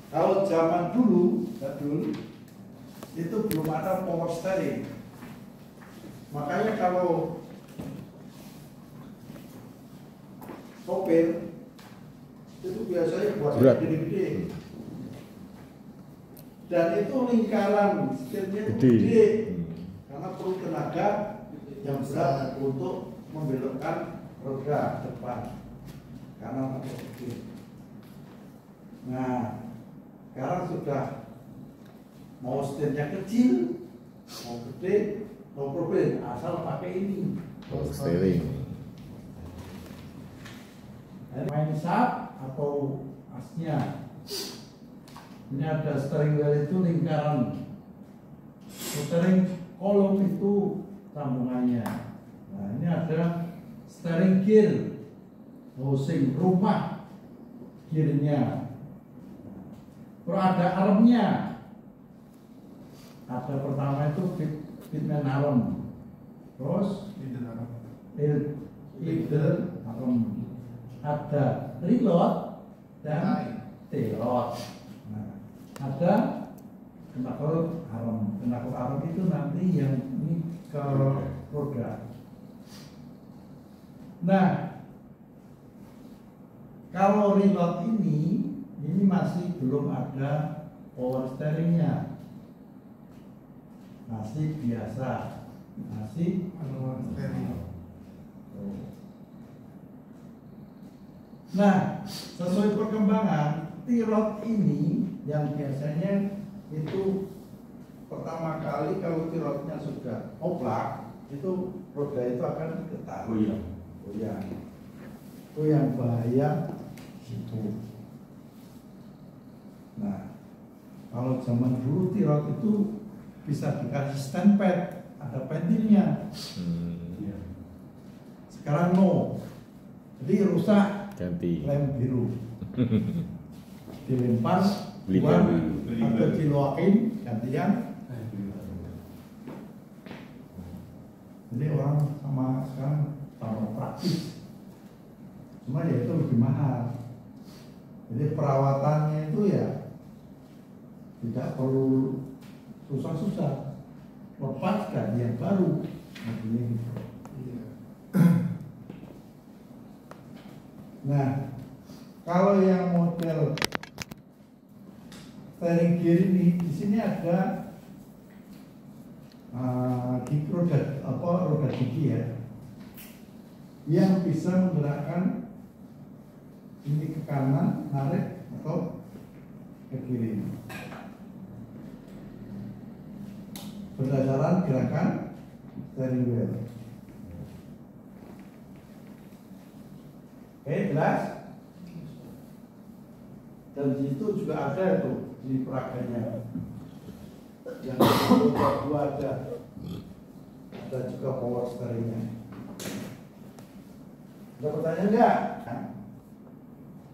Kalau zaman dulu itu belum ada power steering. Makanya kalau sopir itu biasanya buat gede-gede. Dan itu lingkaran setirnya gede. Karena perlu tenaga yang berat untuk membelokkan roda depan kanan atau kiri. Nah, sekarang sudah mau setirnya kecil, mau gede, no problem, asal pakai ini. Steering. Main sub atau asnya. Ini ada steering wheel itu lingkaran, steering column itu sambungannya. Nah, ini ada steering gear, housing rumah gearnya. Terus ada armnya. Ada pertama itu fitment arm, terus leader arm. Ada reload dan tailload. Nah, ada knacker arm. Knacker arm itu nanti yang ini ke roda. Nah, kalau reload ini masih belum ada power steeringnya, masih biasa, masih manual steering. Nah, sesuai perkembangan tirot ini yang biasanya itu pertama kali kalau tirotnya sudah oplak, itu roda itu akan getar. Goyang. Itu yang bahaya situ. Nah, kalau zaman dulu tirot itu bisa dikasih stand pad, ada pentilnya. Sekarang no, jadi rusak. Ganti Lem biru dilempar buang atau diloakin gantian. Jadi orang sama sekarang tambah praktis, cuma ya itu lebih mahal. Jadi perawatannya itu ya tidak perlu susah-susah, lepas ganti yang baru. Nah, kalau yang model steering gear ini, di sini ada roda gigi ya, yang bisa menggerakkan ini ke kanan, narik atau ke kiri, berdasarkan gerakan steering wheel. Oke, jelas? Dan di situ juga ada itu di peraganya. Yang dua ada juga power steeringnya. Ada pertanyaan enggak?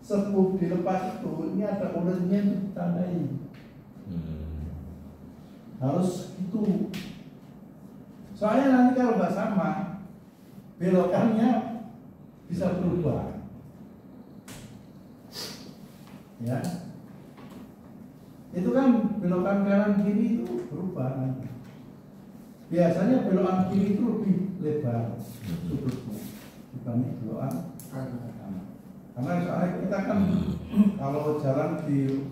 Sebelum dilepas itu, ini ada ulernya ditandai. Harus itu. Soalnya nanti kalau nggak sama, belokannya bisa berubah. Ya, itu kan belokan kanan kiri itu berubah nanti. Biasanya belokan kiri itu lebih lebar sudutnya dibanding belokan kanan. Karena soalnya kita kan kalau jalan di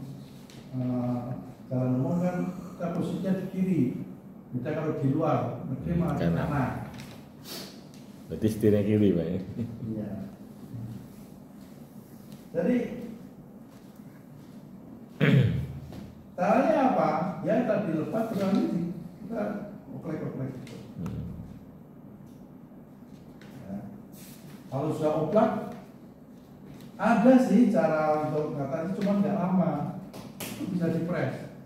jalan umum kan kita posisinya di kiri. Kita kalau di luar negeri malah di kanan. Berarti setirnya kiri, Pak ya? Iya. Jadi caranya apa? Ya tadi lepas terus kita oplek. Ya. Kalau sudah oplak, ada sih cara untuk ngatasi, cuma nggak lama. Itu bisa dipres.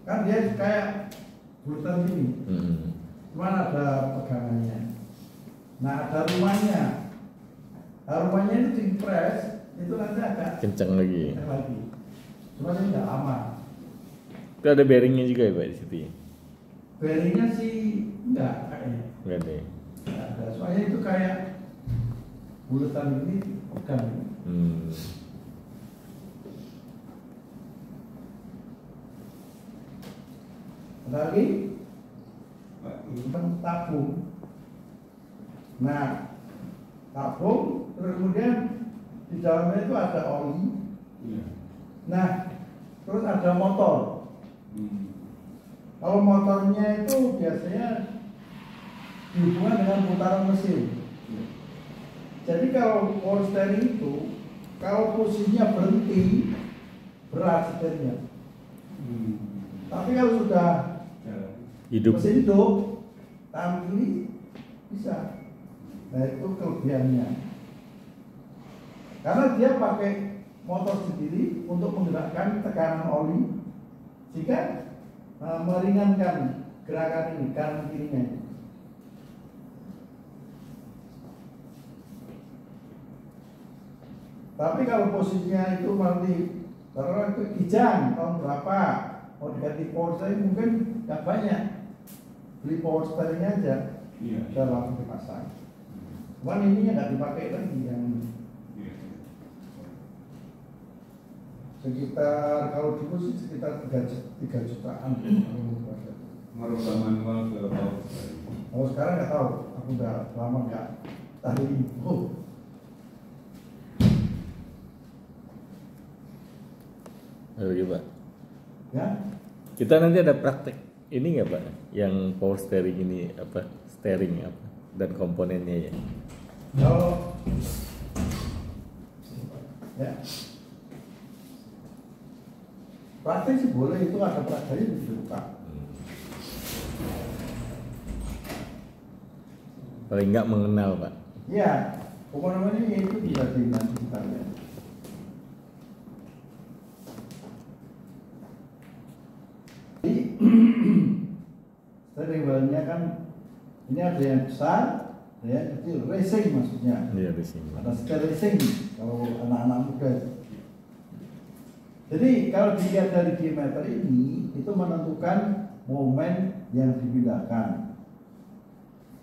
Kan dia kayak bulatan gini, cuma ada pegangannya. Nah, ada rumahnya. Nah, rumahnya itu dipres, itu nanti agak kencang lagi. Cuma ini nggak lama. Itu ada bearingnya juga ya, Pak, di situ ya? Bearingnya sih enggak kayaknya. Enggak ada. Nggak ada. Soalnya itu kayak bulatan ini Bukan. Ada lagi? Tabung. Nah, tabung terus kemudian di dalamnya itu ada oli. Nah, terus ada motor. Kalau motornya itu biasanya dihubungkan dengan putaran mesin. Jadi kalau power steering itu, kalau posisinya berhenti, berat setirnya. Tapi kalau sudah Hidup. mesin hidup, tangan kiri bisa. Nah itu kelebihannya. Karena dia pakai motor sendiri untuk menggerakkan tekanan oli, sehingga meringankan gerakan ini kanan kirinya. Tapi kalau posisinya itu nanti kalau itu kijang tahun berapa mau diganti power steering mungkin nggak banyak, beli power steering aja, bisa langsung dipasang. Cuman ininya nggak dipakai lagi yang sekitar kalau dulu sih sekitar 3 jutaan. Merubah manual ke power steering. Kalau sekarang nggak tahu, aku udah lama nggak tadi info. Oke Pak. Ya, Kita nanti ada praktek ini nggak Pak? Yang power steering ini apa? Steering apa? Dan komponennya ya. kalau ya praktek sih boleh, itu ada prakteknya dibuka. Paling nggak mengenal Pak. Ya, pokoknya itu bisa nanti kita lihat. Jadi steering wheel-nya kan ini ada yang besar, ada yang kecil, racing maksudnya. Iya di sini. Ada setir racing kalau anak-anak muda. Jadi kalau dilihat dari diameter ini, itu menentukan momen yang dipindahkan.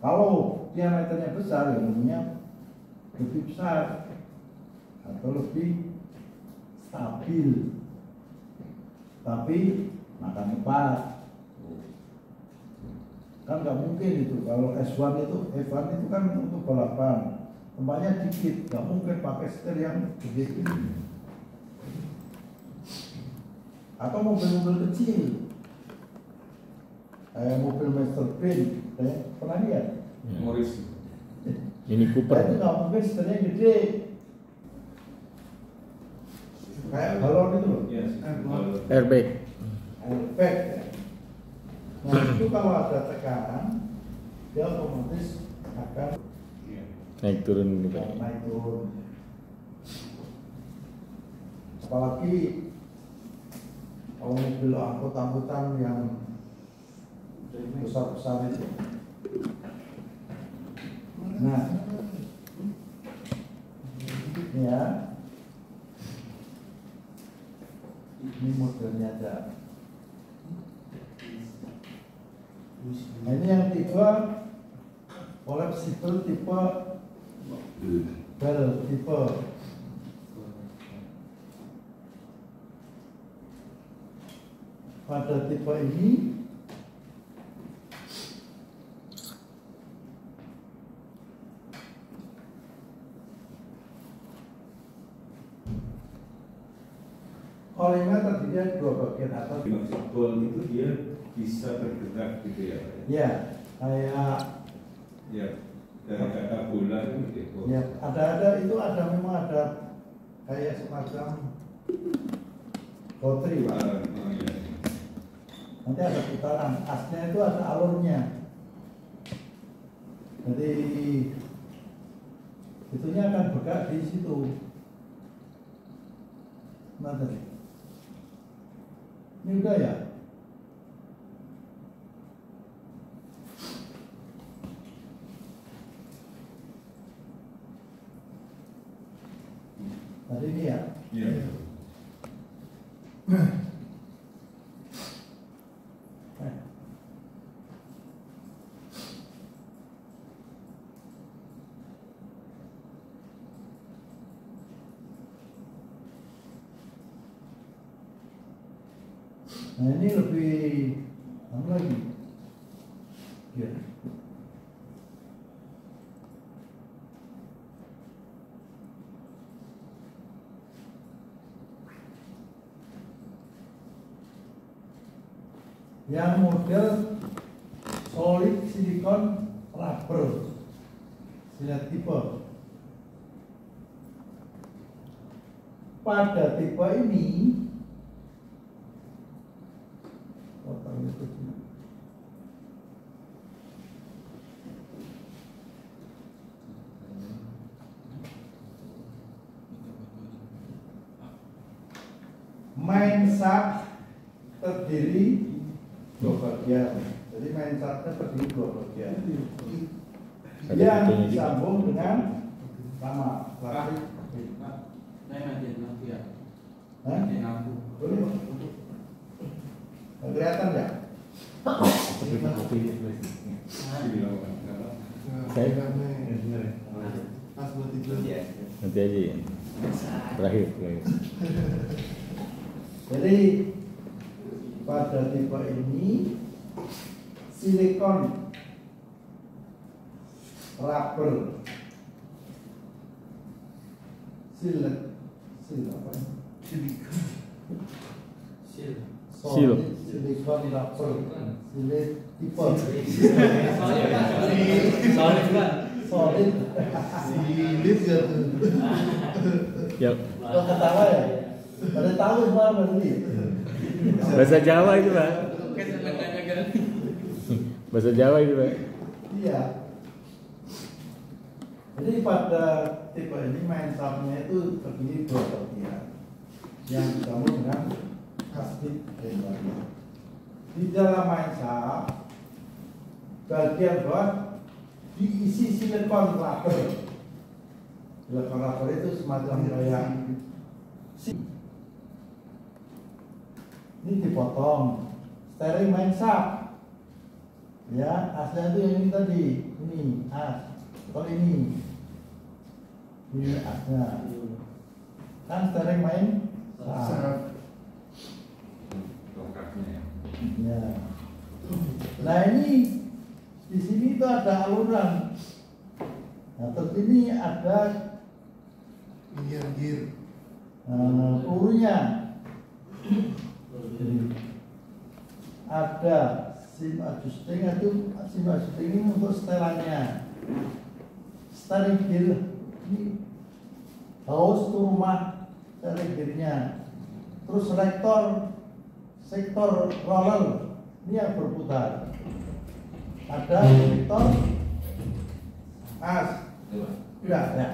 Kalau diameternya besar, ya namanya lebih besar atau lebih stabil. Tapi makan cepat. Kan nggak mungkin itu. Kalau F1 itu kan untuk balapan, tempatnya dikit, nggak mungkin pakai setir yang gede ini. Atau mobil-mobil kecil, kayak mobil Master Bean, pernah lihat? Morris. Ini Nah, Cooper. itu nggak mungkin setirnya gede, kayak balon itu loh. Airbag. Airbag ya. Nah itu kalau ada tekanan, dia otomatis akan Naik turun ini Pak. naik turun. Apalagi kalau mobil angkut-angkutan yang besar-besar itu. Nah, ini ya, ini modelnya aja. Nah, ini yang tipe collapsible, tipe bell tipe. Pada tipe ini olehnya terdiri dari 2 bagian atas. Maksud ball itu dia bisa bergerak gitu ya Pak? Ya, kayak Ya, dari kata bola itu gitu. ya ada itu ada memang ada kayak semacam gotri Pak. Oh, iya. Nanti ada putaran, asnya itu ada alurnya. Jadi itunya akan bergerak di situ. Mana tadi? Ini udah ya? Tadi ini ya? Iya. Nah ini lebih apa lagi? Ya. Yang model solid silikon rubber silet tipe. Pada tipe ini main shaft terdiri dua bagian. Jadi main shaftnya terdiri dua bagian. Yang disambung dengan sama plastik. Boleh? Kelihatan ya? Nanti aja ya. Terakhir. Jadi pada tipe ini silikon rubber silet apa ini? Silikon rubber silet tipe solid silit ya tuh. Ya. Kok ketawa ya? Pada tahu semua berarti. Bahasa Jawa itu, Pak. Bahasa Jawa itu, Pak. Iya. Jadi pada tipe ini main shaftnya itu terdiri dua bagian yang disambung dengan plastik bagian. Di dalam main shaft bagian bawah diisi silikon rubber. Silikon rubber itu semacam kayak ini dipotong steering main shaft ya, asnya itu yang ini tadi, ini as atau ini asnya kan steering main shaft ya. Nah ini di sini itu ada aluran, nah terus ini ada gear pelurunya. Ada sim adjusting ini untuk setelannya. Steering gear ini haus tuh rumah steering gearnya. Terus sektor roller ini yang berputar. Ada sektor as. Ya.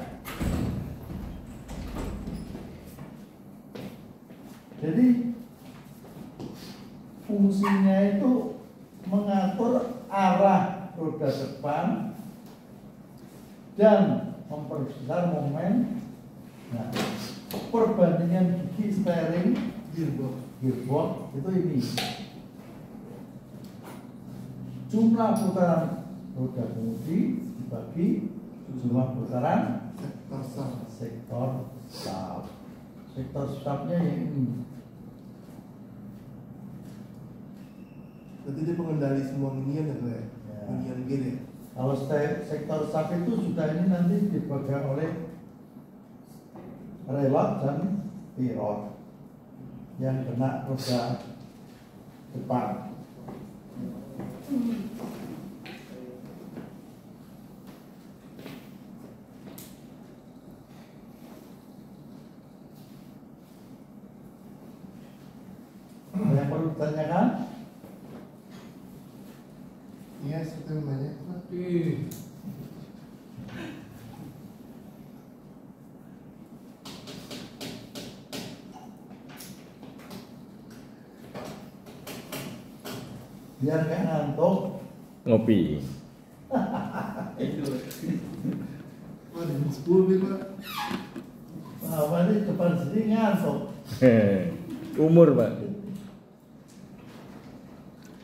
Jadi fungsinya itu mengatur arah roda depan dan memperbesar momen. Nah, perbandingan gigi steering gearbox itu ini. Jumlah putaran roda kemudi dibagi jumlah putaran sektor shaft. Sektor shaftnya yang ini. Berarti dia pengendali semua minion ya, Pak? Ya. Minion gear ya? Kalau sektor shaft itu sudah ini nanti dibagi oleh relot dan pirot yang kena roda depan. Ada yang perlu ditanyakan? Iya, seperti banyak. Biar nggak ngantuk. Ngopi. Wah, di 10 nih, Pak. Apa ini depan sini ngantuk. Umur, Pak.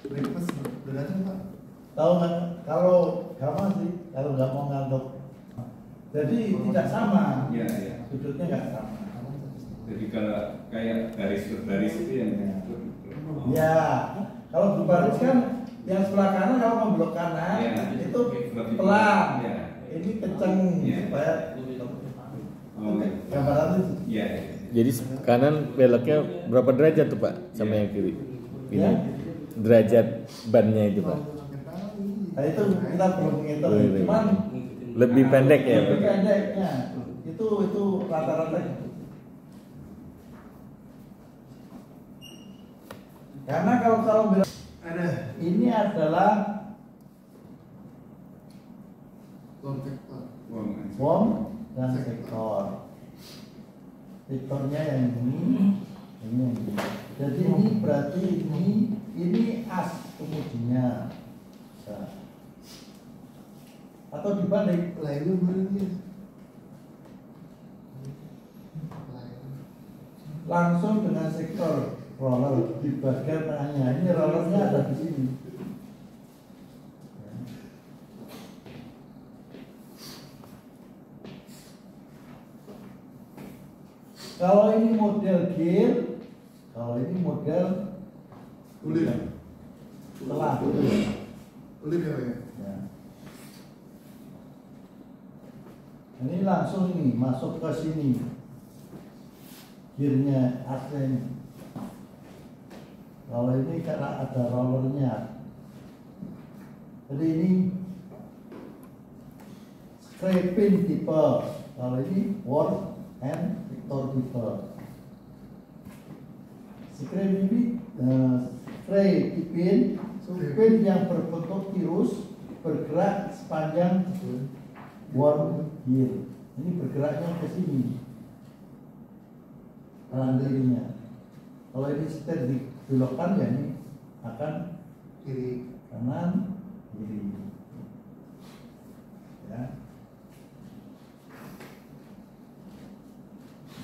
Breakfast udah datang, Pak. Tahu nggak? Kalau gampang sih, kalau nggak mau ngantuk. Jadi tidak sama. Iya. Sudutnya nggak sama. Jadi kalau kayak garis berbaris itu yang mengatur. Ya, kalau berbaris kan yang sebelah kanan kalau membelok kanan Ya, itu berarti pelan, ya. ini kenceng Ya. supaya Oh, gambaran itu. iya. Jadi kanan beloknya berapa derajat tuh Pak sama yang kiri? Ini Ya. derajat bannya itu Pak. Nah itu kita belum menghitung, Boleh. cuman Lebih pendek ya lebih Pak. pendeknya itu rata-rata gitu. Karena kalau bilang Ada ini adalah konvektor. bom dan sektor. Sektornya yang ini. Jadi ini berarti ini as kemudiannya. Nah. Atau dibalik Lainnya berarti langsung dengan sektor roller di bagian tengahnya. Ini rollernya ada di sini. Kalau ini model gear, kalau ini model Ulir. telah. Ulir ya Pak ya? Ya. Ini langsung ini masuk ke sini. Gearnya asli. Kalau ini karena ada rollernya. Jadi ini scraping tipe. Kalau ini worm and vector tipe. Scraping ini spray pin yang berbentuk tirus bergerak sepanjang worm gear. Ini bergeraknya ke sini. Kanan kirinya. Kalau ini setir dibelokkan ya ini akan Kiri. kanan kiri. Ya.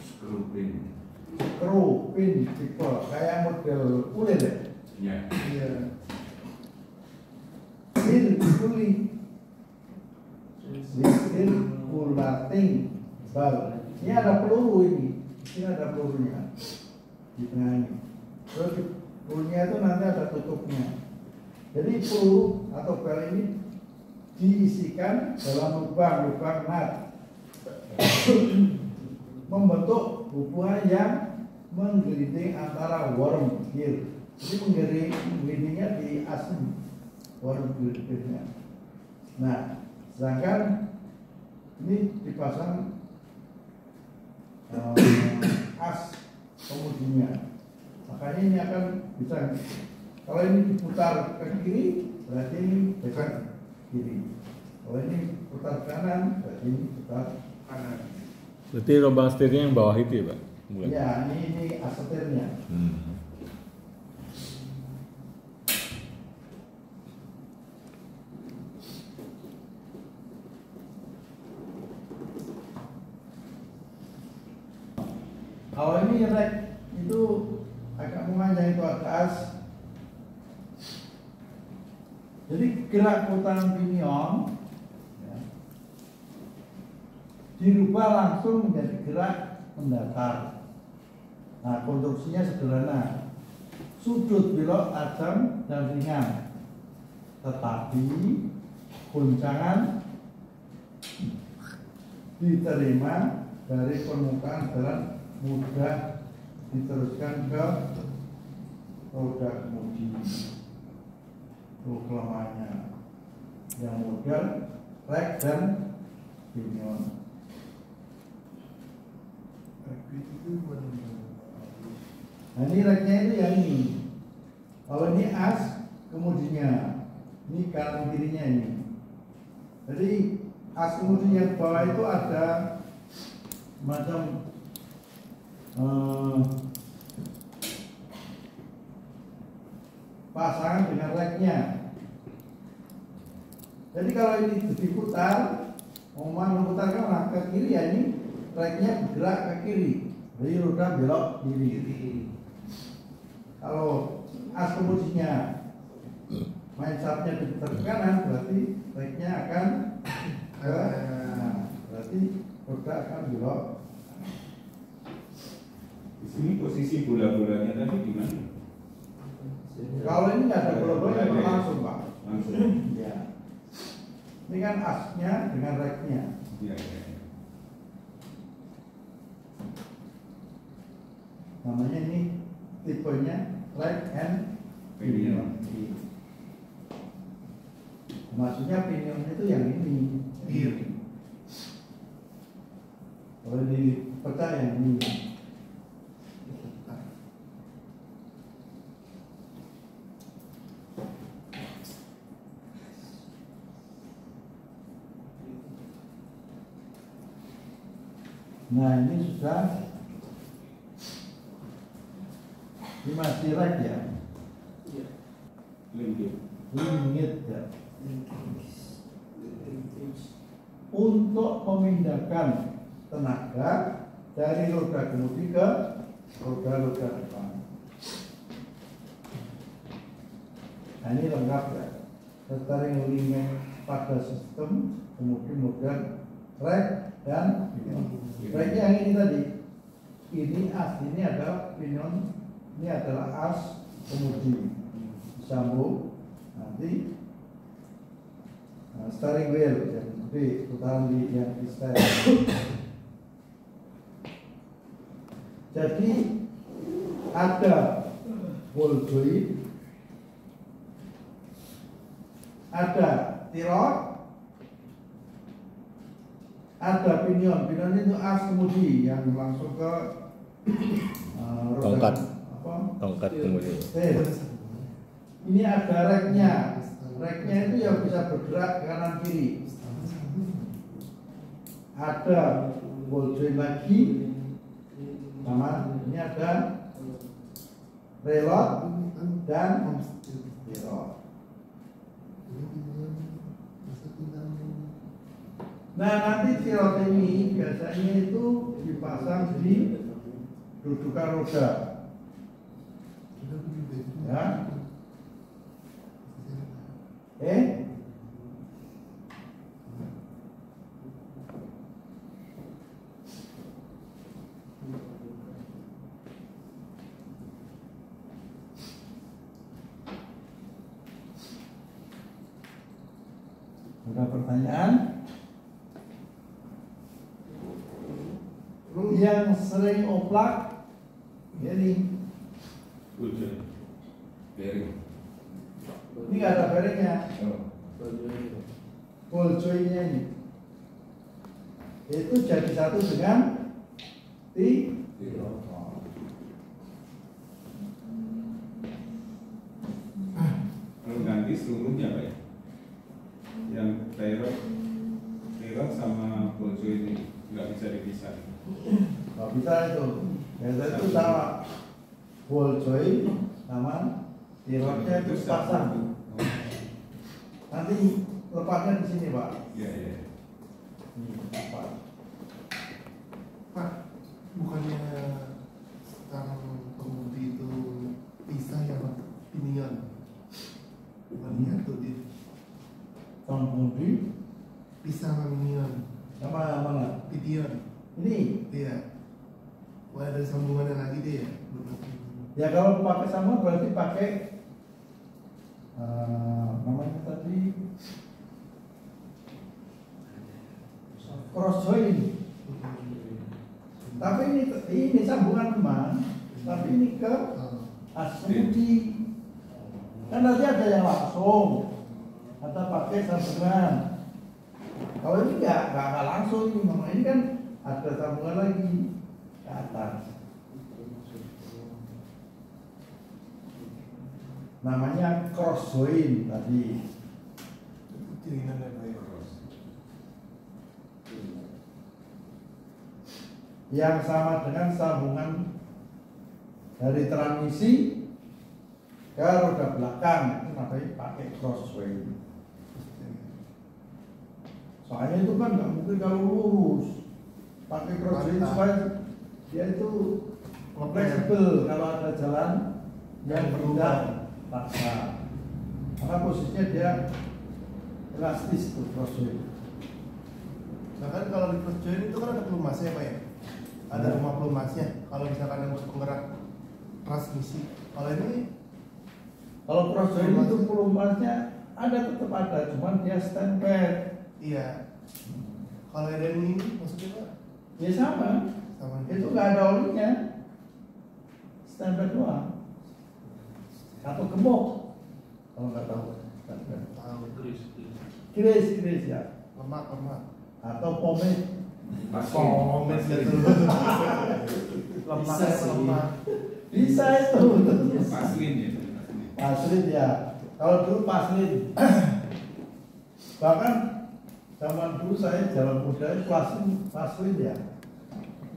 Screw pin. Screw pin tipe kayak model ulir ya. Ya. Iya. Circulating bal. Ini ada peluru ini. Ini ada pelurunya di tengah ini. Terus pelurunya itu nanti ada tutupnya. Jadi peluru atau bal ini diisikan dalam lubang nut membentuk hubungan yang menggelinding antara worm gear. Jadi menggelindingnya di asli worm gearnya. Nah, sedangkan ini dipasang as kemudiannya. Makanya ini akan bisa, kalau ini diputar ke kiri berarti ini besar kiri. Kalau ini putar kanan berarti ini putar kanan. Berarti lubang setirnya yang bawah itu ya Pak? Bukan? Ya, ini asetirnya. Kalau ini rek itu agak memanjang itu atas. Jadi gerak putaran pinion ya, dirubah langsung menjadi gerak mendatar. Nah, konstruksinya sederhana. Sudut belok tajam dan ringan. Tetapi guncangan diterima dari permukaan jalan mudah diteruskan ke roda kemudi. Itu kelemahannya. Yang model rek dan pinion. Nah, ini reknya itu yang ini. Kalau ini as kemudinya, ini kanan kirinya ini. Jadi as kemudian yang bawah itu ada macam pasangan dengan reknya. Jadi kalau ini diputar, mau memutarkan ke kiri ya ini reknya bergerak ke kiri. Jadi roda belok kiri. Kalau as kemudiannya main sapnya diputar ke kanan, berarti reknya akan ke berarti roda akan belok. Di sini posisi bola-bolanya tadi di mana? Kalau ini nggak ada bolong-bolongnya langsung Pak. Langsung. Ya. Ini kan asnya dengan reknya. Iya, iya. Namanya ini tipenya rek and pinion. Maksudnya pinion itu yang ini. Iya. Kalau dipecah yang ini. Nah ini sudah ini masih rek ya, linkage ya. Untuk memindahkan tenaga dari roda kemudi ke roda depan. Nah ini lengkap ya. Steering linkage pada sistem kemudi model rek dan pinion. Reknya yang ini tadi, ini as, ini adalah pinion, ini adalah as kemudi disambung nanti steering wheel yang gede putaran di yang di steering. Jadi ada ball joint, ada tirot, ada pinion itu as kemudi yang langsung ke roda, tongkat kemudian. Ini ada reknya itu yang bisa bergerak ke kanan kiri. Ada ball joint lagi, sama ini ada relot dan tirot. Nah nanti tirot ini biasanya itu dipasang di dudukan roda, ya. Ada pertanyaan? Yang sering oplak ini Bearing. ini nggak ada bearingnya, Oh. ball jointnya ini itu jadi satu dengan tirot. Kalau ganti seluruhnya Pak ya? Yang tirot sama bojo ini nggak bisa dipisah. Nggak bisa itu, biasa itu sama ball joint sama tirotnya itu pasang. Nanti lepasnya di sini Pak. Iya, iya. Pak. Pak, bukannya sekarang pengemudi itu pisah ya Pak, pinion. Bukannya tuh dia Pengemudi pisah sama pinion, sama mana? pinion. Ini Iya. Wah ada sambungannya lagi dia ya. ya kalau pakai sama berarti pakai namanya tadi cross joint. Tapi ini sambungan teman, tapi ini ke as kemudi. Kan nanti ada yang langsung, atau pakai sambungan. Kalau ini nggak langsung ini, memang ini kan ada sambungan lagi ke atas. Namanya cross joint tadi. Jaringan ya Pak ya. Yang sama dengan sambungan dari transmisi ke roda belakang itu namanya pakai cross joint. Soalnya itu kan nggak mungkin kalau lurus pakai cross joint supaya dia itu fleksibel kalau ada jalan yang tidak paksa. Karena posisinya dia elastis tuh cross joint. Nah kan kalau di cross joint itu kan ada pelumasnya Pak ya. Ada rumah pelumasnya. Kalau misalkan yang buat penggerak transmisi, kalau ini Kalau cross join itu volumenya ada, tetap ada, cuman dia standby. Iya. Kalau yang ini maksudnya Pak? Ya sama. Sama. Itu nggak ada olinya, standby doang. Atau gemuk, kalau nggak tahu. Standby. Tahu. Kris ya. Lemak. Atau pomade. Pomade gitu. Lemak Bisa sama sih. lemak. Bisa itu. Paslin ya. Paslin ya. Kalau dulu paslin. Bahkan zaman dulu saya jalan muda itu paslin ya.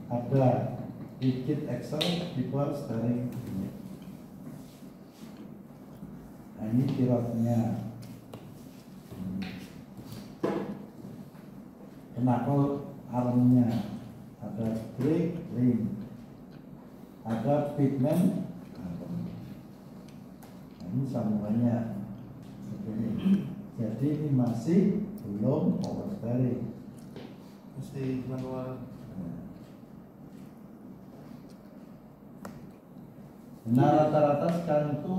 Ada digit Excel di bawah steering. Nah ini pilotnya. Knuckle armnya, ada brake ring, ada pigment. Nah, ini sambungannya. Jadi ini masih belum power steering. Mesti manual. Nah rata-rata sekarang itu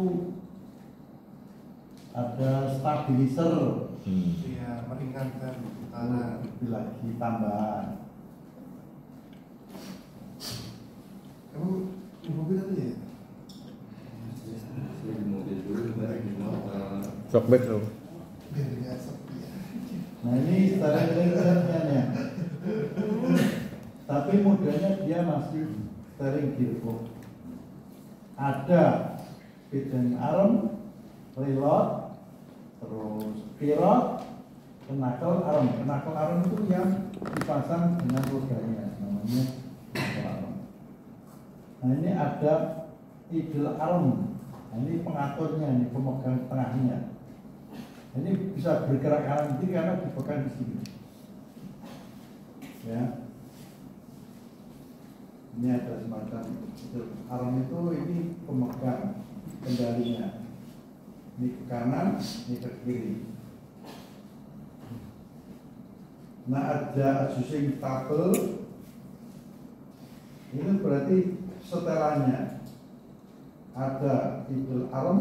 ada stabilizer. Iya, meringankan tangan. Lagi tambahan. Kamu di mobil apa ya? Di mobil dulu bareng di motor. Shockback loh. Biar nggak sepi ya. Nah ini steering. Tapi modelnya dia masih steering gearbox. Ada feeding arm, reload, terus pilot, knuckle arm. Knuckle arm itu yang dipasang dengan rodanya, namanya knuckle arm. Nah ini ada idle arm. Nah, ini pengaturnya, ini pemegang tengahnya. Ini bisa bergerak kanan kiri karena dipegang di sini. Ya. Ini ada semacam arm itu, ini pemegang kendalinya. Ini ke kanan, ini ke kiri. Nah ada adjusting tabel. Ini berarti setelannya ada idle arm,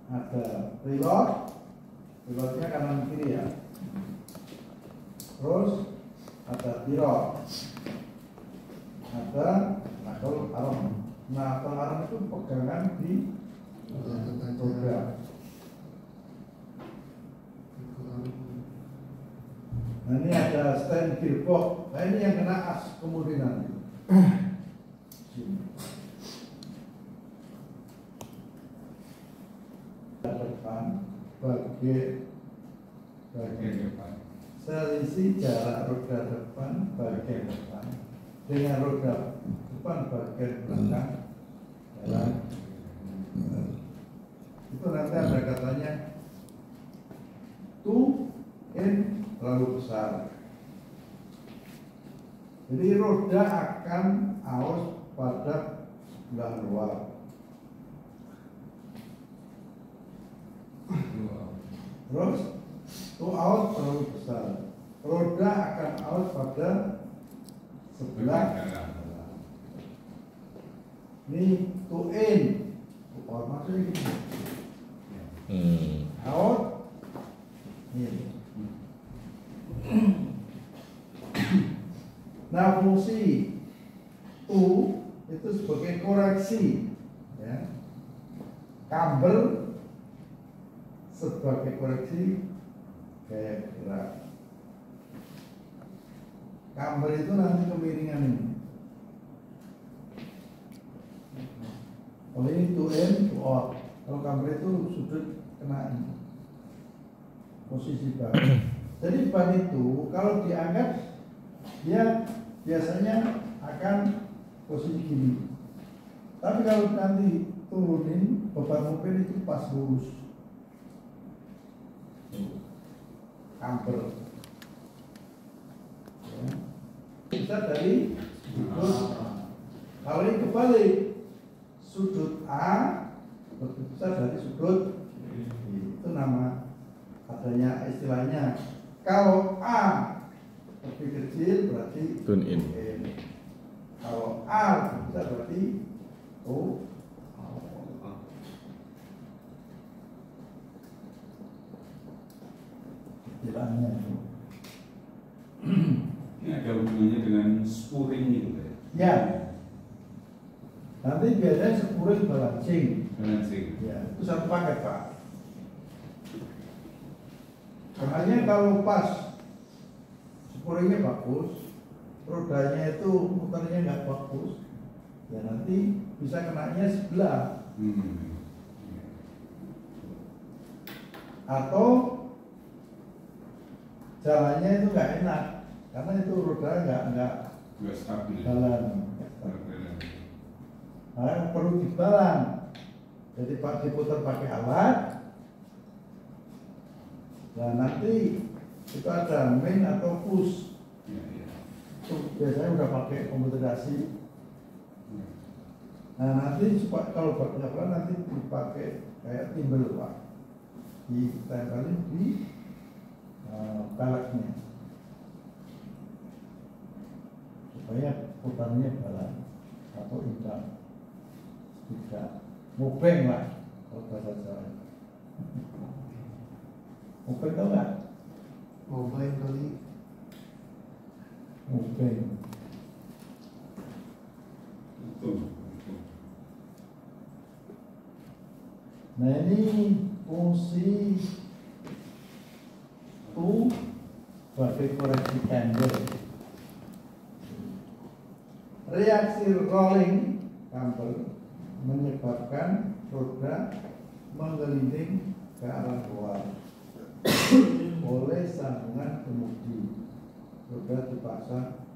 ada reloadnya kanan kiri ya. Terus ada pilot, ada knuckle arm. Knuckle arm itu pegangan di roda. Nah ini ada stand gearbox. Nah ini yang kena as kemungkinan. Depan bagian depan. selisih jarak roda depan bagian depan dengan roda depan bagian belakang jalan. Itu nanti ada katanya two in terlalu besar. Jadi roda akan aus pada sebelah luar. Terus two out terlalu besar. Roda akan out pada sebelah. Ini two in. Out maksudnya gini. Out. Ini. Nah fungsi to itu sebagai koreksi, ya. Camber sebagai koreksi gaya gerak. Camber itu nanti kemiringan ini. Kalau ini to in to out. Kalau camber itu sudut kena ini. Posisi ban. Jadi ban itu kalau diangkat dia biasanya akan posisi gini. Tapi kalau nanti turunin beban mobil itu pas lurus. Camber. Ya. Bisa dari sudut. Kalau ini kebalik, sudut A lebih besar dari sudut B. Itu nama adanya istilahnya. Kalau A lebih kecil berarti Tune in. Kalau A lebih besar berarti ini gitu ya. Ya. Nanti biasanya spring balancing. Balancing. Ya, itu satu paket Pak. Makanya kalau pas springnya bagus, rodanya itu muternya nggak bagus, ya nanti bisa kenanya sebelah. Atau jalannya itu nggak enak karena itu roda nggak stabil. jalan. Nah, perlu dibalan. Jadi Pak diputar pakai alat. Nah nanti itu ada main atau push. Itu biasanya udah pakai komputerasi. Nah nanti supaya kalau berjalan nanti dipakai kayak timbel Pak, ditempelin di peleknya supaya putarnya balan atau imbang, tidak mubeng lah kalau bahasa Jawa. Mubeng tau nggak? Mobile kali. Mubeng. Betul. Nah ini fungsi itu sebagai koreksi tender. Reaksi rolling camber menyebabkan roda menggelinding ke arah luar oleh sambungan kemudi. Roda dipaksa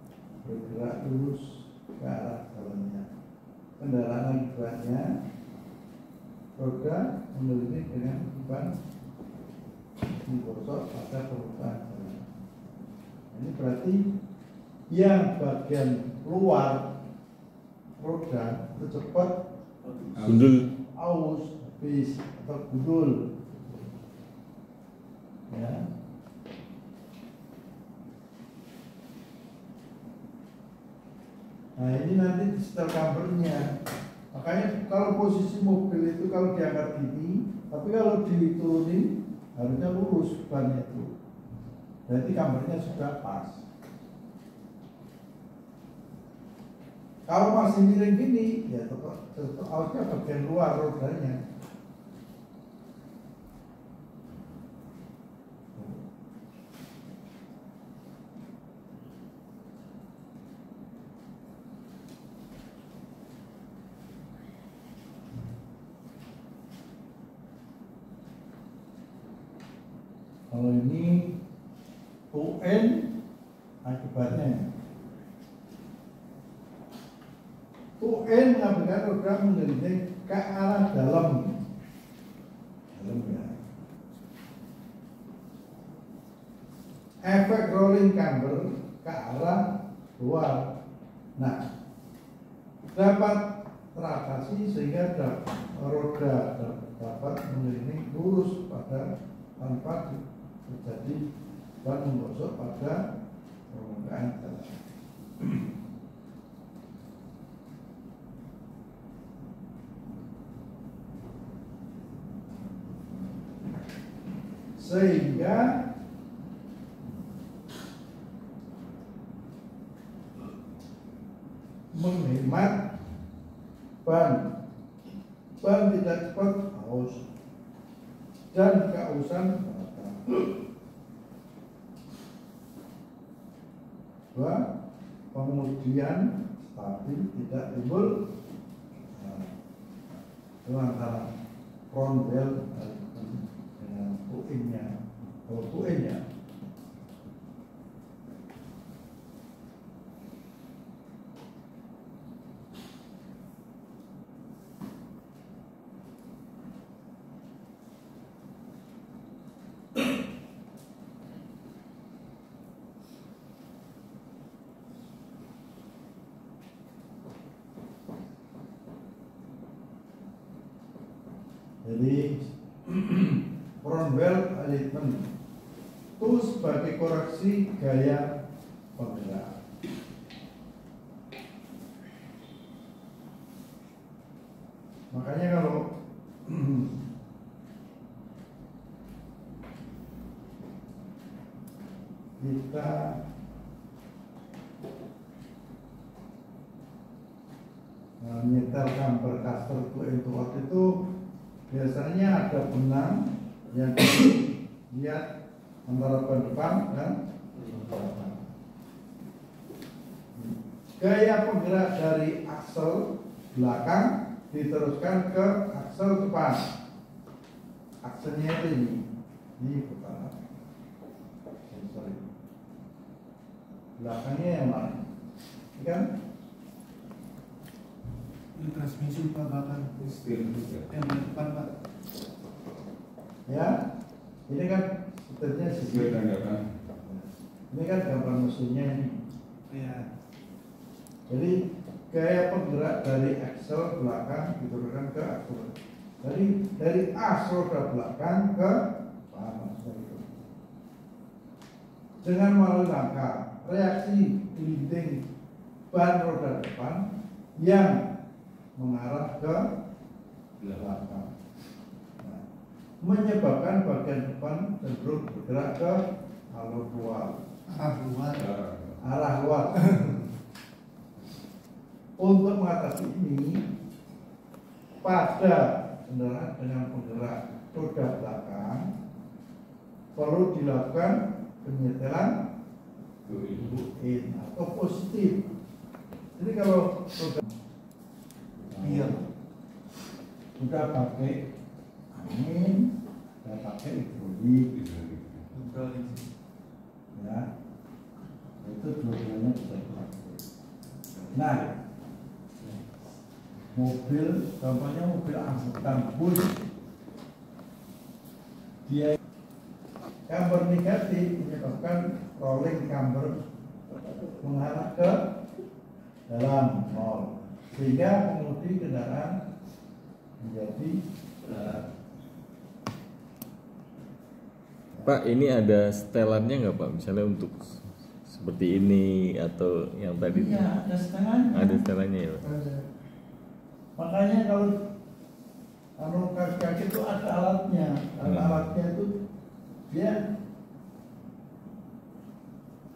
bergerak lurus ke arah jalannya. Kendaraan akibatnya roda mengelilingi dengan ban menggosok pada permukaan jalan. Ini berarti yang bagian luar roda itu cepat Gundul. aus, habis atau gundul. Ya. Nah ini nanti di setel cambernya. Makanya kalau posisi mobil itu kalau diangkat gini, tapi kalau diturunin harusnya lurus bannya itu. Berarti cambernya sudah pas. Kalau masih miring gini, ya tetap ausnya bagian luar rodanya. Kalau ini UN akibatnya UN mengambilkan roda menggelinding ke arah dalam ya. Efek rolling camber ke arah luar. Nah, dapat teratasi sehingga roda dapat mengelilingi lurus pada tanpa terjadi ban menggosok pada permukaan jalan. Sehingga menghemat ban tidak cepat haus dan kehausan. Dua, kemudian stabil tidak timbul antara front wheel dengan puingnya. Kalau puingnya jadi front wheel alignment itu sebagai koreksi gaya penggerak. Makanya kalau kita menyetelkan bercaster to into out itu biasanya ada benang yang lihat antara ban depan dan belakang. Gaya penggerak dari aksel belakang diteruskan ke aksel depan. Akselnya itu ini pertama. Sorry. Belakangnya yang mana? Ini kan? Ini transmisi Pak bahkan Setir juga. yang di depan Pak. Ya, ini kan sebenarnya Sesuai tanggapan. ini kan gambar mesinnya ini. Iya. Jadi gaya penggerak dari aksel belakang diturunkan ke aksel. Dari aksel ke belakang ke depan seperti itu. Dengan melalui langkah reaksi dinding ban roda depan yang mengarah ke belakang. Nah, menyebabkan bagian depan cenderung bergerak ke alur luar, arah luar. Untuk mengatasi ini, pada kendaraan dengan penggerak roda belakang perlu dilakukan penyetelan in atau positif. Jadi kalau roda Iya. udah pakai angin, udah pakai hidrolik, ya itu dua-duanya bisa dipakai. Nah, mobil, contohnya mobil angkutan bus, dia camber negatif menyebabkan rolling camber mengarah ke dalam nol, sehingga pengemudi kendaraan menjadi Pak, ini ada setelannya nggak Pak? Misalnya untuk seperti ini atau yang tadi? iya, ada setelannya. Ada setelannya ya Pak? Makanya kalau kaki itu ada alatnya, alatnya itu dia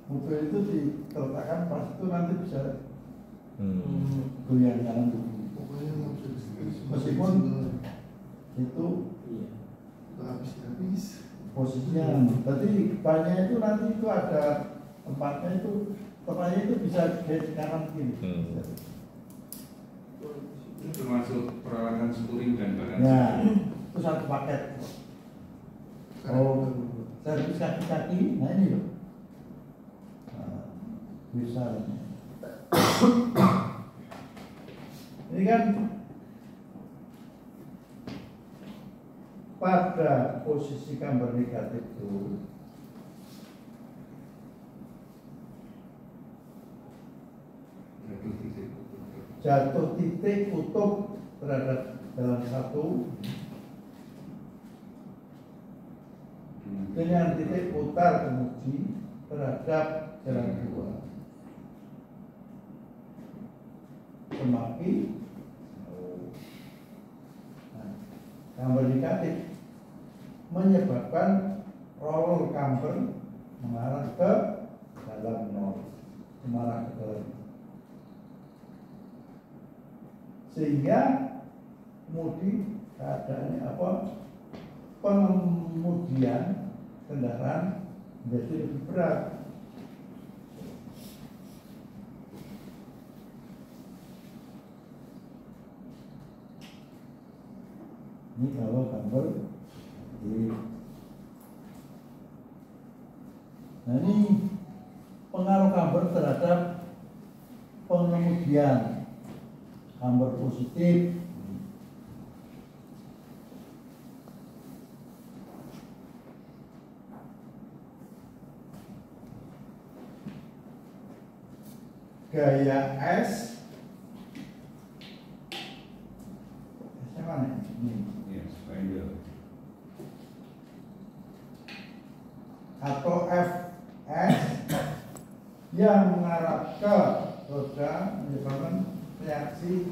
mobil itu diletakkan pas itu nanti bisa goyang jalan begini. Pokoknya nggak bisa disini. Meskipun itu habis. posisinya, berarti banyak itu nanti itu ada tempatnya itu bisa di kanan kiri. Ini termasuk peralatan spuring dan bahan. Ya, itu satu paket. Oh, servis kaki-kaki, nah ini loh. Nah, bisa. Ini kan pada posisi gambar negatif itu jatuh titik kutub terhadap jalan satu dengan titik putar kemudi terhadap jalan dua. Semakin gambar negatif menyebabkan roller camber mengarah ke dalam nol, mengarah ke dalam, sehingga kemudi keadaannya apa, pengemudian kendaraan menjadi lebih berat. Ini kalau gambar di, nah ini pengaruh gambar terhadap pengemudian. Gambar positif gaya S mana ini? Ya, spiral. Atau FS yang mengarah ke roda menyebabkan reaksi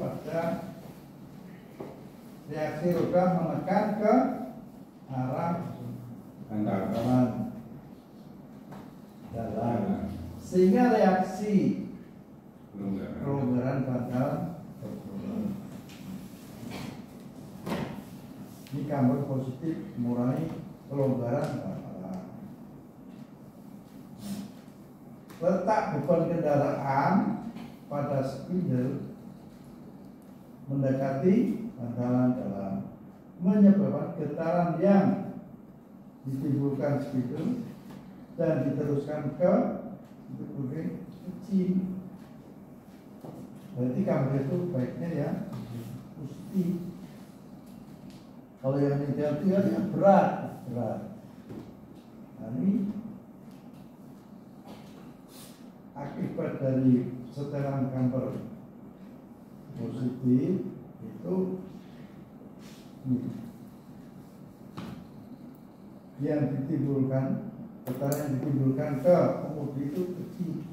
roda menekan ke arah Antara dalam, sehingga reaksi pelonggaran. pelonggaran bakal berkurang. camber positif mengurangi kelonggaran kepala. Letak beban kendaraan pada spidol mendekati bantalan dalam, menyebabkan getaran yang ditimbulkan spidol dan diteruskan ke berbagai kecil. Berarti kamera itu baiknya ya positif. Kalau yang negatif ya berat. Nah, ini akibat dari setelan kamper positif itu yang ditimbulkan, getaran yang ditimbulkan ke kemudi itu kecil.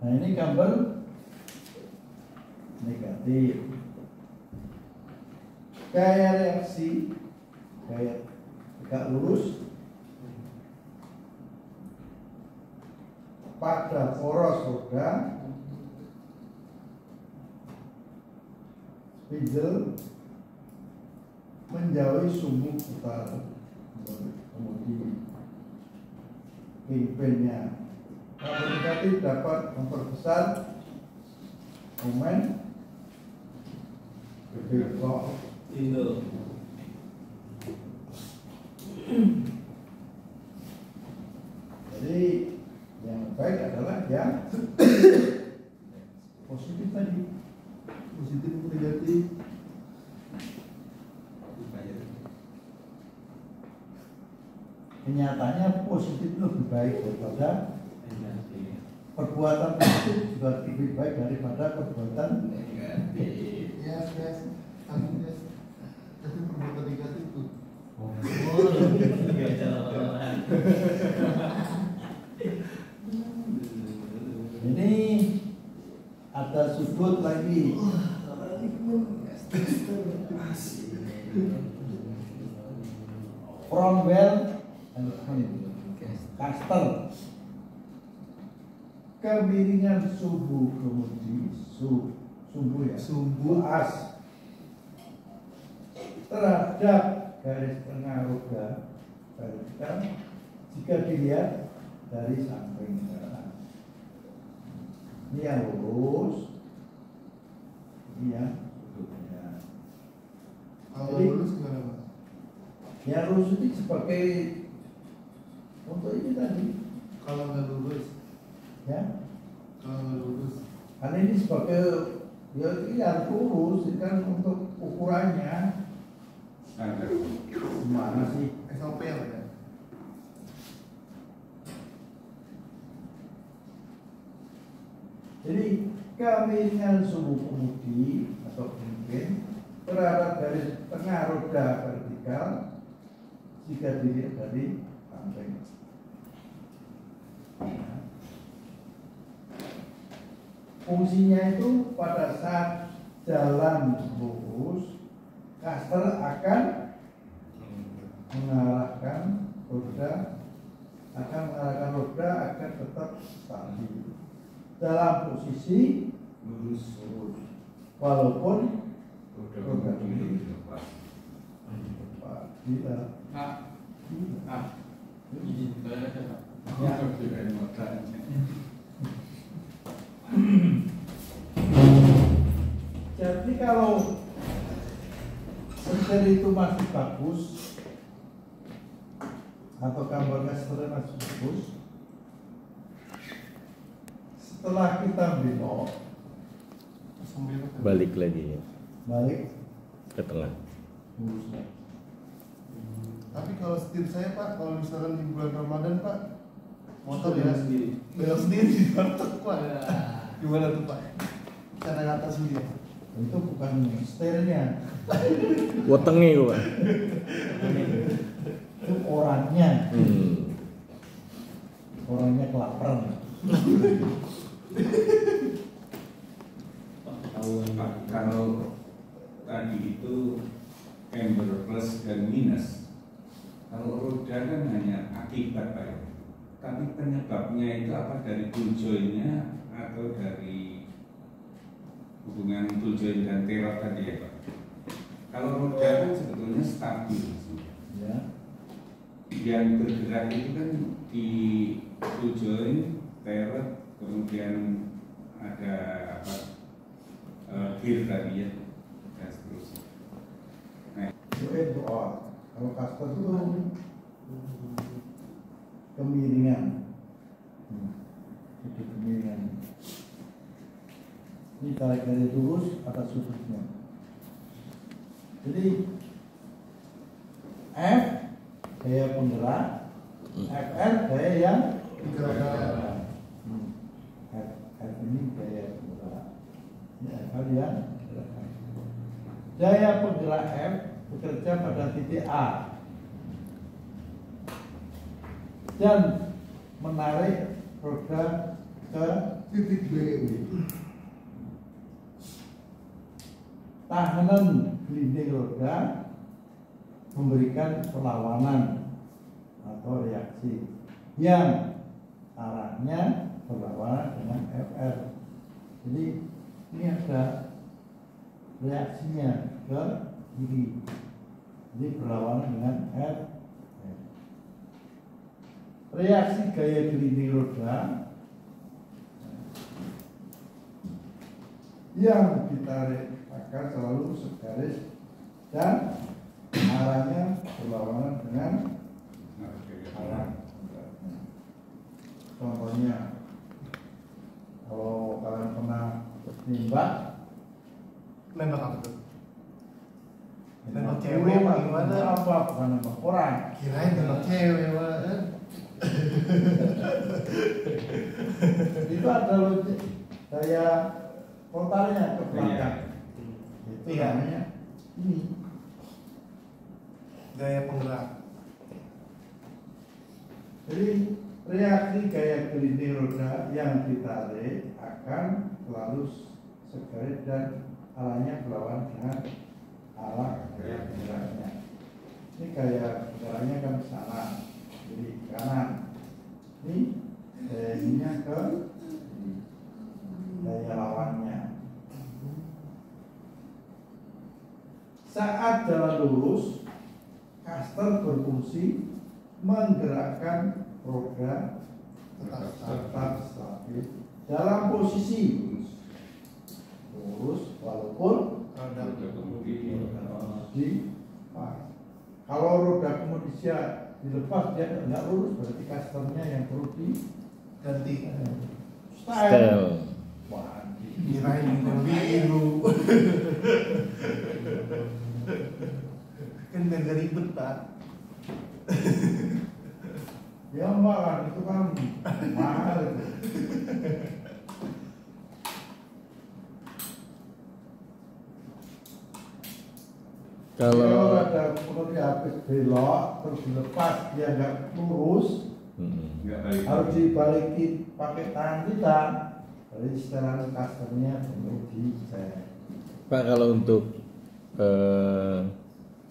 Nah, ini gambar negatif. Gaya reaksi, gaya tegak lurus pada poros roda spidol menjauhi sumbu putar kemudi kingpinnya. Kamber negatif dapat memperbesar momen belok. Jadi yang baik adalah yang positif tadi, positif atau negatif. Kenyataannya positif lebih baik daripada perbuatan positif, juga lebih baik daripada perbuatan negatif. Yes. Tapi perbuatan negatif tuh. Ini ada sudut lagi. Cromwell dan Caster. Kemiringan sumbu kemudi, sumbu as terhadap garis tengah roda vertikal jika dilihat dari samping kanan. Ini yang lurus, ini yang lurusnya. Kalau lurus gimana, Pak? Yang lurus ini sebagai untuk ini tadi, Kalau nggak lurus, ya. kalau nggak lurus, Karena ini sebagai ya ini yang lurus ini kan untuk ukurannya. Gimana sih? SOP ya, Pak ya? Jadi kemiringan sumbu kemudi atau mungkin terhadap garis tengah roda vertikal jika dilihat dari samping. Fungsinya itu pada saat jalan lurus, caster akan mengarahkan roda agar tetap stabil dalam posisi lurus walaupun roda ini lepas. Bila jadi kalau setir itu masih bagus atau gambarnya setir masih bagus, setelah kita belok Balik lagi ya, balik ke tengah. lurus lagi. Tapi kalau setir saya, Pak, kalau misalkan di bulan Ramadan, Pak, motor Belok ya sendiri. belok sendiri, mantap, Pak. Gimana tuh, Pak? Cara ngatasin dia? Itu bukan setirnya, Wetengi gua. itu orangnya kelaparan. Pak, kalau tadi itu camber plus dan minus, Kalau roda kan hanya akibat Pak ya. Tapi penyebabnya itu apa, dari tool joint-nya atau dari hubungan tool joint dan terot tadi ya Pak? Kalau roda kan sebetulnya stabil Ya. yang bergerak itu kan di tool joint, terot, kemudian ada apa, gear tadi ya, dan seterusnya. Nah, Itu kalau caster itu kemiringan. Itu kemiringan. Ini tarik dari lurus atas sudutnya. Jadi F gaya penggerak, FR gaya yang Digerakkan. F ini gaya penggerak. Ini FR yang digerakkan. Daya penggerak F bekerja pada titik A dan menarik roda ke titik B. Tahanan gelinding roda memberikan perlawanan atau reaksi yang arahnya berlawanan dengan FR. Jadi ini ada reaksinya ke kiri, jadi berlawanan dengan F. Reaksi gaya gelinding roda yang ditarik akan selalu segaris dan arahnya berlawanan dengan arah. Contohnya, kalau kalian pernah nembak, Nembak apa tuh? Nembak cewek apa gimana? Apa? Bukan nembak orang. Kirain nembak cewek Pak. Itu ada daya rotarnya ke belakang. Itu Iya. namanya ini. Gaya penggerak. Jadi reaksi gaya gelinding roda yang ditarik akan selalu segaris dan arahnya berlawanan dengan arah gaya geraknya. Ini gaya geraknya kan ke sana, jadi ke kanan. Ini gayanya ke gaya lawannya. Saat jalan lurus, caster berfungsi menggerakkan roda tetap stabil dalam posisi lurus walaupun Roda. di kalau roda kemudi dilepas dia nggak lurus, berarti casternya yang perlu Ganti. Style. Wah, Kirain yang biru. Kan biar ribet Pak. ya mbak kan itu kan mahal itu. Kalau ada kemudian habis belok terus dilepas dia nggak lurus, nggak baik. harus dibalikin pakai tangan kita. Jadi setelah casternya perlu dicek. Pak, kalau untuk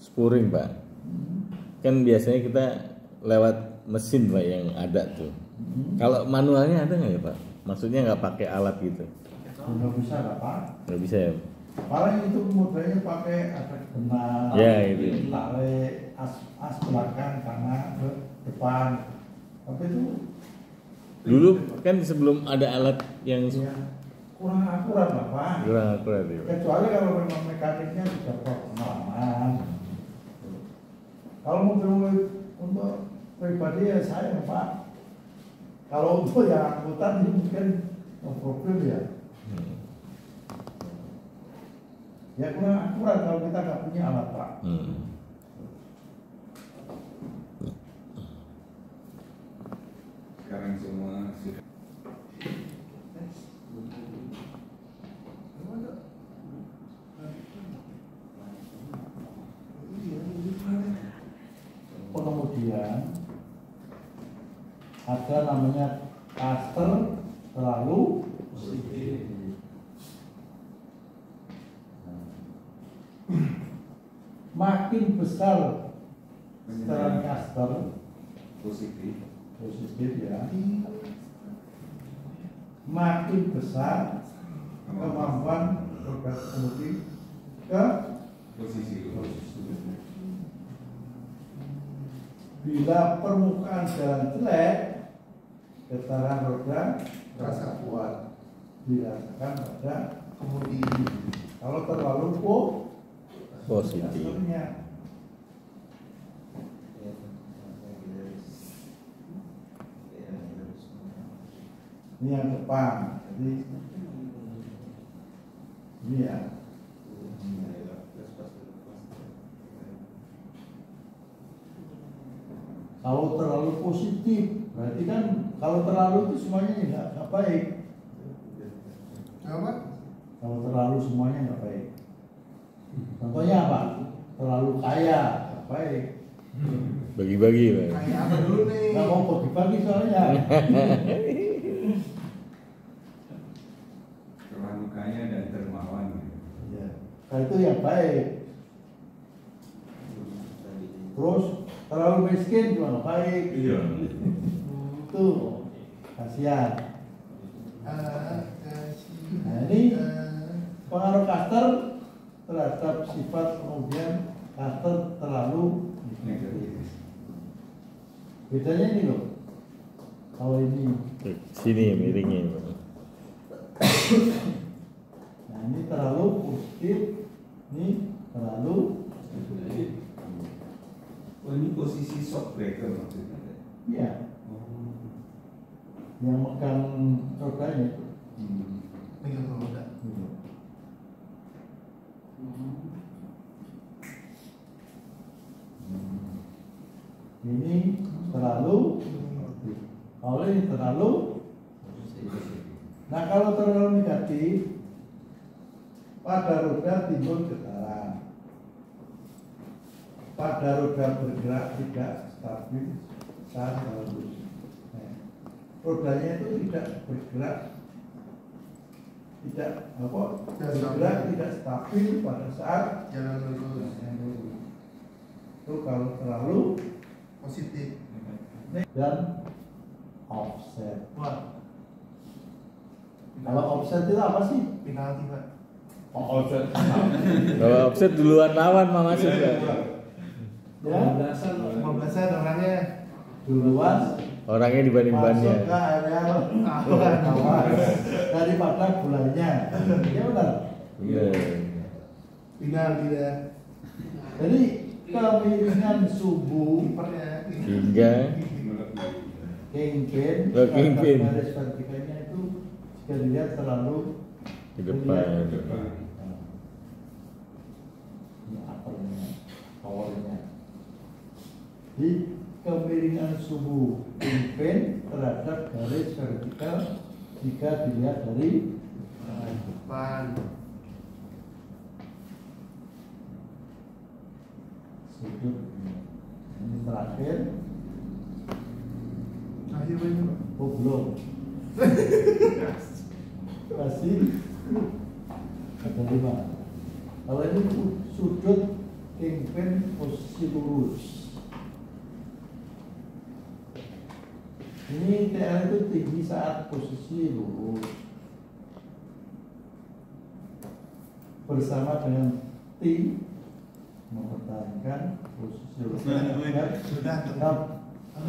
spuring Pak, kan biasanya kita lewat mesin Pak yang ada tuh. Kalau manualnya ada nggak ya Pak? Maksudnya nggak pakai alat gitu? Nggak bisa apa? Nggak bisa ya? Paling itu modalnya pakai ada benang, Ya, itu. tarik as belakang kanan ke depan. Tapi itu Dulu kan sebelum ada alat yang ya, kurang akurat Pak. kurang akurat ya Pak. Kecuali kalau memang mekaniknya sudah pengalaman. Kalau mobil untuk pribadi ya saya Pak. Kalau untuk yang angkutan ini mungkin no problem ya. Ya kurang akurat kalau kita nggak punya alat Pak. Sekarang semua sudah Kemudian ada namanya caster terlalu sedikit. Makin besar setelan caster positif. ya, makin besar kemampuan roda kemudi ke Posisi. Bila permukaan jalan jelek, getaran roda terasa kuat dirasakan pada kemudi. Kalau terlalu Positif. casternya. Ini yang depan, jadi ini ya. Kalau terlalu positif, berarti kan kalau terlalu itu semuanya nggak baik. Apa? Kalau terlalu semuanya nggak baik. Contohnya apa? Terlalu kaya, nggak baik. Bagi-bagi, Pak. Kayak apa dulu nih? Nggak mau bagi-bagi soalnya. Terlalu kaya dan dermawan. Ya. Nah, itu yang baik. Terus terlalu miskin juga nggak baik. Iya. Itu kasihan. Nah, ini pengaruh caster terhadap sifat, kemudian caster terlalu Negatif. bedanya ini loh. Kalau ini, Sini miringnya, Pak. nah ini terlalu positif, ini terlalu Oh, ini posisi shock breaker maksudnya. ya Oh. yang megang rodanya itu. Megang roda. Gitu. Ini terlalu, kalau ini terlalu. Nah kalau terlalu negatif, pada roda timbul getaran. Pada roda bergerak tidak stabil saat lurus. Nah, rodanya itu tidak bergerak, tidak apa? Bergerak tidak stabil pada saat Jalan lurus. itu kalau terlalu Positif. dan offset. Wah. Kalau offset itu apa sih? Penalti, Pak. Oh, offset. Kalau offset duluan lawan Pak masuk, Pak. Ya, 15-an orangnya. duluan Orangnya dibanding masuk bannya. ke area awas daripada bulannya. Ya benar. Iya. Final dia. Jadi kemiringan subuh Kipernya. Hingga kingpin Oh, kingpin. garis vertikalnya itu jika dilihat terlalu Ke depan. Ini uppernya, powernya. Di kemiringan subuh kingpin terhadap garis vertikal jika dilihat dari Depan. sudut. Ini terakhir. Akhir ini, Pak. Oh belum. Kasih ada 5. Kalau ini sudut kingpin posisi lurus. Ini TL itu tinggi saat posisi lurus. Bersama dengan T mempertahankan posisi lurus. Sudah. Nah,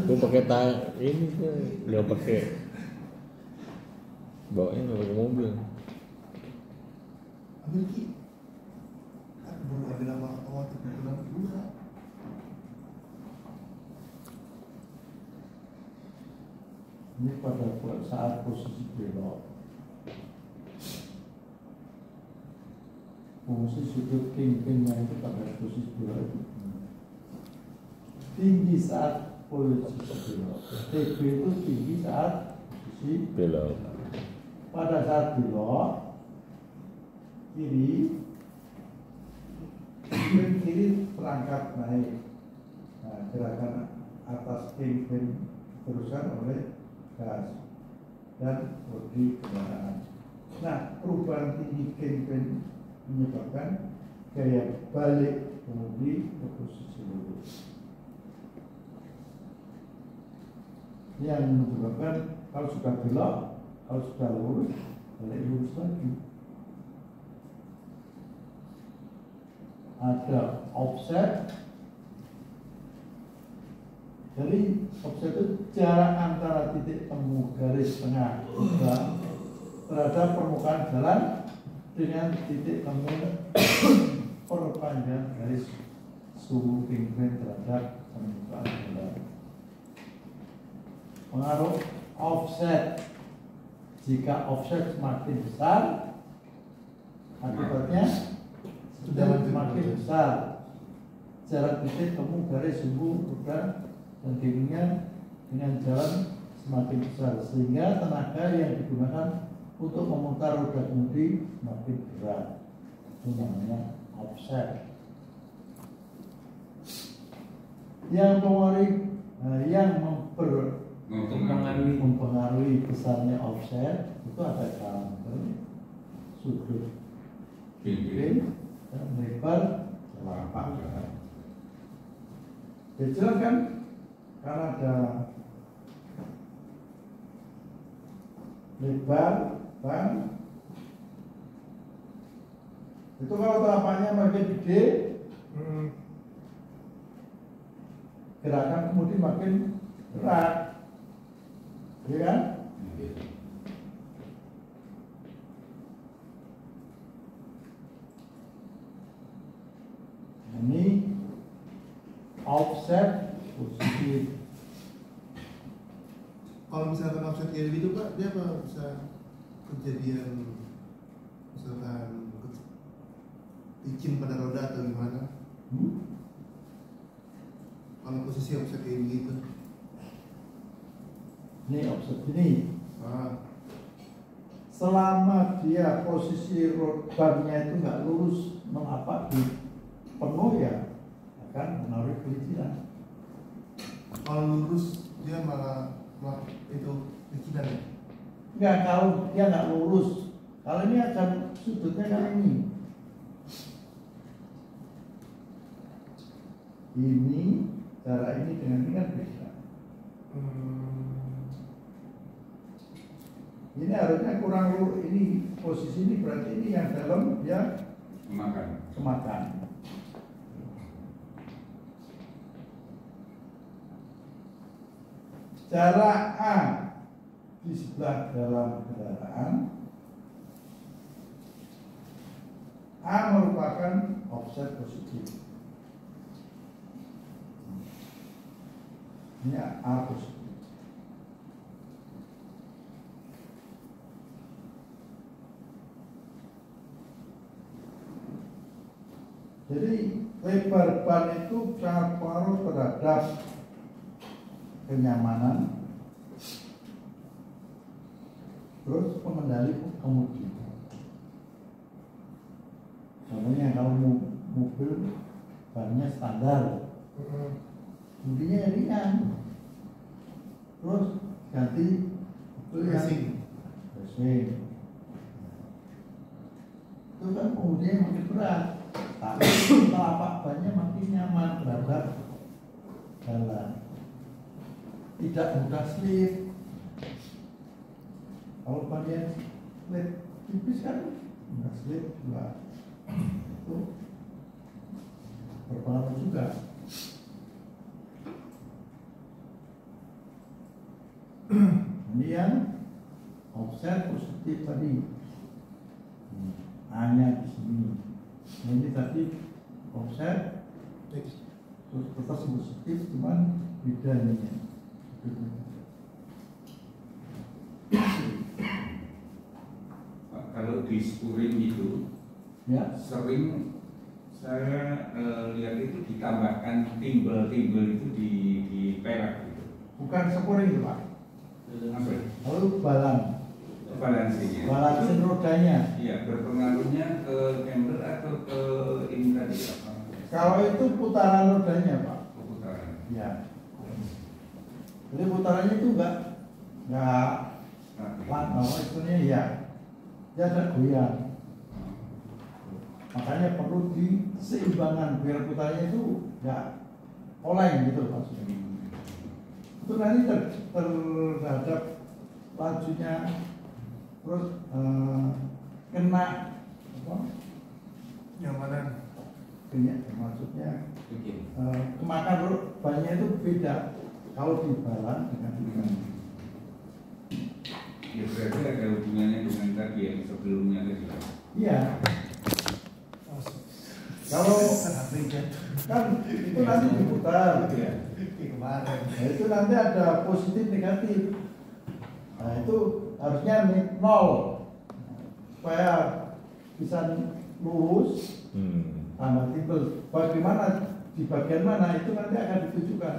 Gue pakai ini tuh, nggak pakai bawanya nggak pakai mobil. Ambil Ki. Kan baru ambil sama otomatis pulang dulu. ini pada saat posisi belok. Fungsi sudut kingpinnya itu pada posisi belok itu tinggi saat posisi belok. TB itu tinggi saat posisi Belok. pada saat belok kiri, kingpin kiri terangkat naik. Nah, gerakan atas kingpin teruskan oleh gas dan bodi kendaraan. Nah, perubahan tinggi kingpin menyebabkan gaya balik kemudi ke posisi lurus. yang menyebabkan kalau sudah belok, kalau sudah lurus, balik lurus lagi. Ada offset. Jadi offset itu jarak antara titik temu garis tengah terhadap permukaan jalan dengan titik temu perpanjang garis sumbu pingping terhadap permukaan jalan. Pengaruh offset, jika offset semakin besar, akibatnya sudah semakin besar jarak titik temu garis sumbu roda dan dindingnya dengan jalan semakin besar, sehingga tenaga yang digunakan untuk memutar roda kemudi semakin berat. Itu namanya offset. Yang mempengaruhi besarnya offset itu ada counter, sudut pingping, dan lebar telapak. Jelas kan? Karena ada lebar dan itu kalau telapaknya makin gede, gerakan kemudi makin berat, ya kan? Ini offset posisi. Kalau misalkan offset kayak gitu Pak, dia apa bisa kejadian misalkan licin pada roda atau gimana? Kalau posisi offset kayak gitu. Ini offset ini. Selama dia posisi rodanya itu nggak lurus mengapak di penuh ya akan menaruh kelicinan. Kalau lurus dia malah itu kelicinan ya? Enggak, kalau dia nggak lurus, kalau ini akan sudutnya kan ini. Ini cara ini dengan ini kan beda. Ini harusnya kurang lurus, ini posisi ini berarti ini yang dalam dia kemakan. Jarak A di sebelah dalam kendaraan, A merupakan offset positif. Ini A positif. Jadi lebar ban itu sangat pengaruh terhadap kenyamanan, terus pengendali kemudi. Contohnya kalau mobil bannya standar, kemudinya ringan, terus ganti racing, itu kan kemudian makin berat, tapi telapak bannya makin nyaman terhadap jalan. Tidak mudah slip. Kalau bagian slip tipis kan mudah slip juga. Itu berpengaruh juga. Ini yang offset positif tadi. Hanya di sini. Nah, ini tadi offset terus tetap positif, cuman bedanya. Kalau di spuring itu ya, sering saya lihat itu ditambahkan timbel-timbel itu di perak gitu. Bukan spuring itu Pak. Apa? Lalu balan. Balansinya. Balansin rodanya. Iya, berpengaruhnya ke camber atau ke ini tadi apa? Kalau itu putaran rodanya Pak. Putaran. Ya. Jadi putarannya itu enggak istilahnya ya, dia ada goyang. Makanya perlu diseimbangkan biar putarannya itu enggak oleng gitu maksudnya. Itu itu nanti terhadap lajunya, terus kena apa? Nyamanan. Maksudnya Oke. kemakan banyak itu beda kalau di balan dengan di balan. Ya berarti ada hubungannya dengan tadi yang sebelumnya tadi. Iya. Kalau kan itu nanti diputar, Iya. Kemarin. nah, itu nanti ada positif negatif. Nah itu harusnya nol supaya bisa lurus tambah timbel. Bagaimana di bagian mana itu nanti akan ditujukan.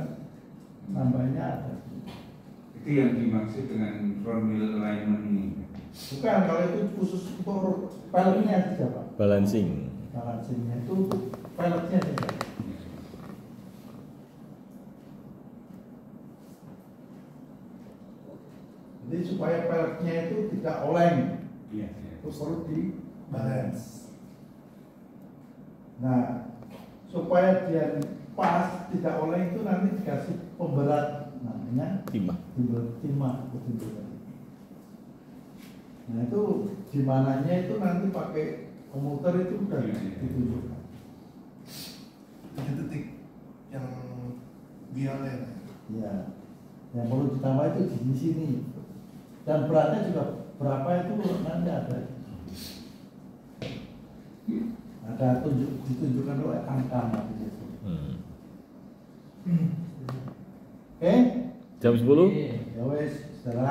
Nambahnya ada. Itu yang dimaksud dengan front wheel alignment ini. Bukan, kalau itu khusus untuk peleknya saja Pak. Balancing. Balancingnya itu peleknya saja. Jadi supaya peleknya itu tidak oleng, Iya. Iya. itu perlu di balance. Nah, supaya dia pas tidak oleng itu nanti dikasih pemberat namanya Timah. timah. Nah itu di mananya itu nanti pakai komputer itu udah ditunjukkan. Titik yang biarnya. Ya, yang perlu ditambah itu di sini. Dan beratnya juga berapa itu nanti ada. Ada ditunjukkan oleh angka di situ. Oke? Jam 10? Ya wes, sekarang